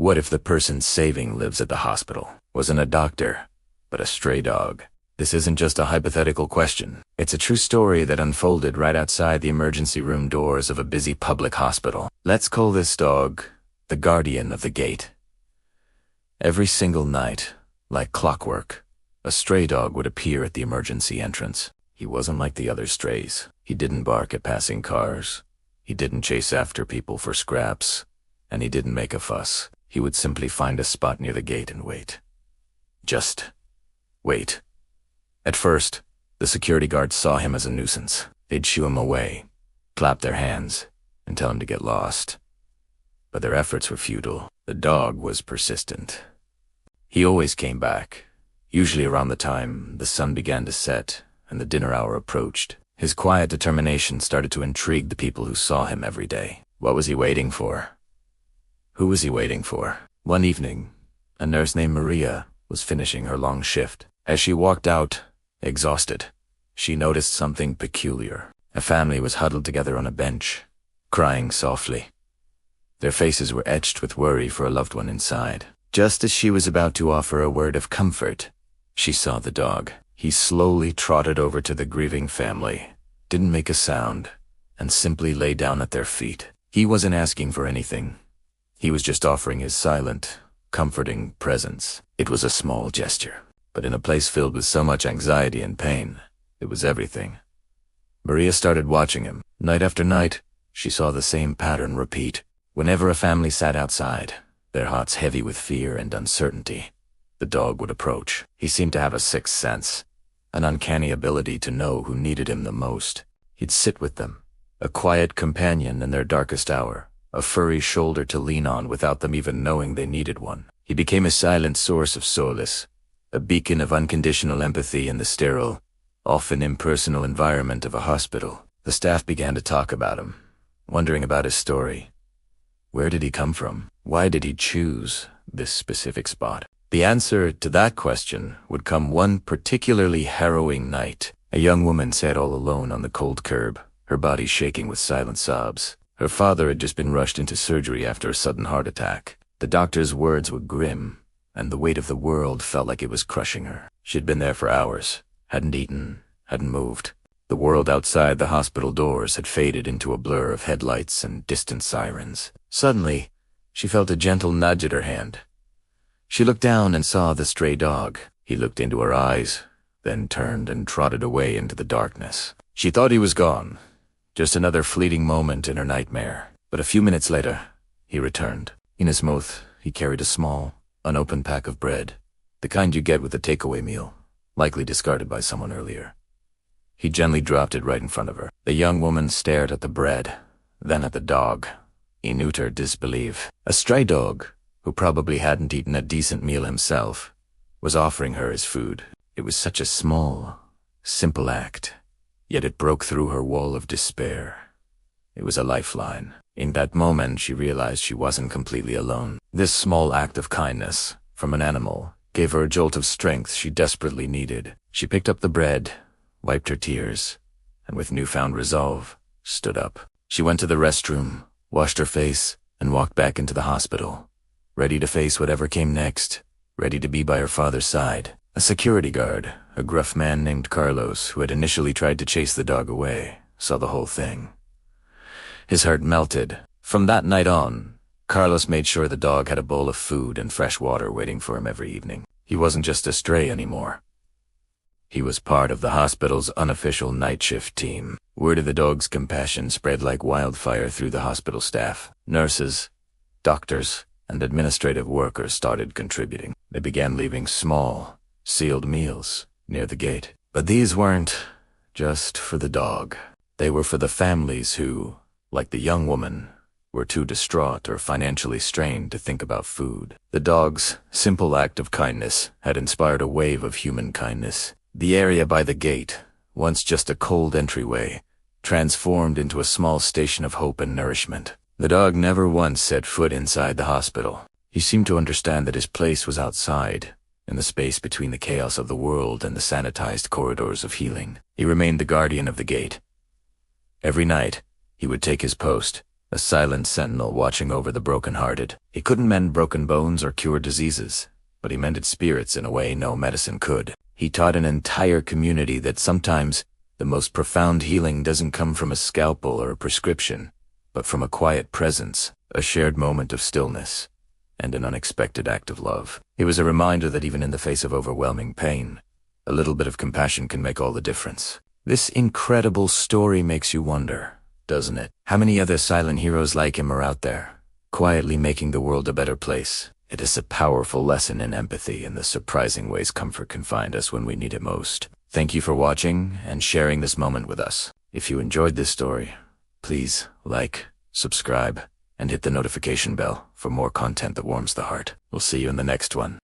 What if the person saving lives at the hospital? Wasn't a doctor, but a stray dog? This isn't just a hypothetical question. It's a true story that unfolded right outside the emergency room doors of a busy public hospital. Let's call this dog the guardian of the gate. Every single night, like clockwork, a stray dog would appear at the emergency entrance. He wasn't like the other strays. He didn't bark at passing cars. He didn't chase after people for scraps. And he didn't make a fuss. He would simply find a spot near the gate and wait. Just wait. At first, the security guards saw him as a nuisance. They'd shoo him away, clap their hands, and tell him to get lost. But their efforts were futile. The dog was persistent. He always came back, usually around the time the sun began to set and the dinner hour approached. His quiet determination started to intrigue the people who saw him every day. What was he waiting for? Who was he waiting for? One evening, a nurse named Maria was finishing her long shift. As she walked out, exhausted, she noticed something peculiar. A family was huddled together on a bench, crying softly. Their faces were etched with worry for a loved one inside. Just as she was about to offer a word of comfort, she saw the dog. He slowly trotted over to the grieving family, didn't make a sound, and simply lay down at their feet. He wasn't asking for anything. He was just offering his silent, comforting presence. It was a small gesture, but in a place filled with so much anxiety and pain, it was everything. Maria started watching him. Night after night, she saw the same pattern repeat. Whenever a family sat outside, their hearts heavy with fear and uncertainty, the dog would approach. He seemed to have a sixth sense, an uncanny ability to know who needed him the most. He'd sit with them, a quiet companion in their darkest hour, a furry shoulder to lean on without them even knowing they needed one. He became a silent source of solace, a beacon of unconditional empathy in the sterile, often impersonal environment of a hospital. The staff began to talk about him, wondering about his story. Where did he come from? Why did he choose this specific spot? The answer to that question would come one particularly harrowing night. A young woman sat all alone on the cold curb, her body shaking with silent sobs. Her father had just been rushed into surgery after a sudden heart attack. The doctor's words were grim, and the weight of the world felt like it was crushing her. She'd been there for hours, hadn't eaten, hadn't moved. The world outside the hospital doors had faded into a blur of headlights and distant sirens. Suddenly, she felt a gentle nudge at her hand. She looked down and saw the stray dog. He looked into her eyes, then turned and trotted away into the darkness. She thought he was gone, just another fleeting moment in her nightmare. But a few minutes later, he returned. In his mouth, he carried a small, unopened pack of bread, the kind you get with a takeaway meal, likely discarded by someone earlier. He gently dropped it right in front of her. The young woman stared at the bread, then at the dog, in utter disbelief. A stray dog, who probably hadn't eaten a decent meal himself, was offering her his food. It was such a small, simple act, yet it broke through her wall of despair. It was a lifeline. In that moment, she realized she wasn't completely alone. This small act of kindness from an animal gave her a jolt of strength she desperately needed. She picked up the bread, wiped her tears, and with newfound resolve, stood up. She went to the restroom, washed her face, and walked back into the hospital, ready to face whatever came next, ready to be by her father's side. A security guard, a gruff man named Carlos, who had initially tried to chase the dog away, saw the whole thing. His heart melted. From that night on, Carlos made sure the dog had a bowl of food and fresh water waiting for him every evening. He wasn't just a stray anymore. He was part of the hospital's unofficial night shift team. Word of the dog's compassion spread like wildfire through the hospital staff. Nurses, doctors, and administrative workers started contributing. They began leaving small, sealed meals near the gate. But these weren't just for the dog. They were for the families who, like the young woman, were too distraught or financially strained to think about food. The dog's simple act of kindness had inspired a wave of human kindness. The area by the gate, once just a cold entryway, transformed into a small station of hope and nourishment. The dog never once set foot inside the hospital. He seemed to understand that his place was outside, in the space between the chaos of the world and the sanitized corridors of healing. He remained the guardian of the gate. Every night, he would take his post, a silent sentinel watching over the broken-hearted. He couldn't mend broken bones or cure diseases, but he mended spirits in a way no medicine could. He taught an entire community that sometimes the most profound healing doesn't come from a scalpel or a prescription, but from a quiet presence, a shared moment of stillness, and an unexpected act of love. It was a reminder that even in the face of overwhelming pain, a little bit of compassion can make all the difference. This incredible story makes you wonder, doesn't it? How many other silent heroes like him are out there, quietly making the world a better place? It is a powerful lesson in empathy and the surprising ways comfort can find us when we need it most. Thank you for watching and sharing this moment with us. If you enjoyed this story, please like, subscribe, and hit the notification bell for more content that warms the heart. We'll see you in the next one.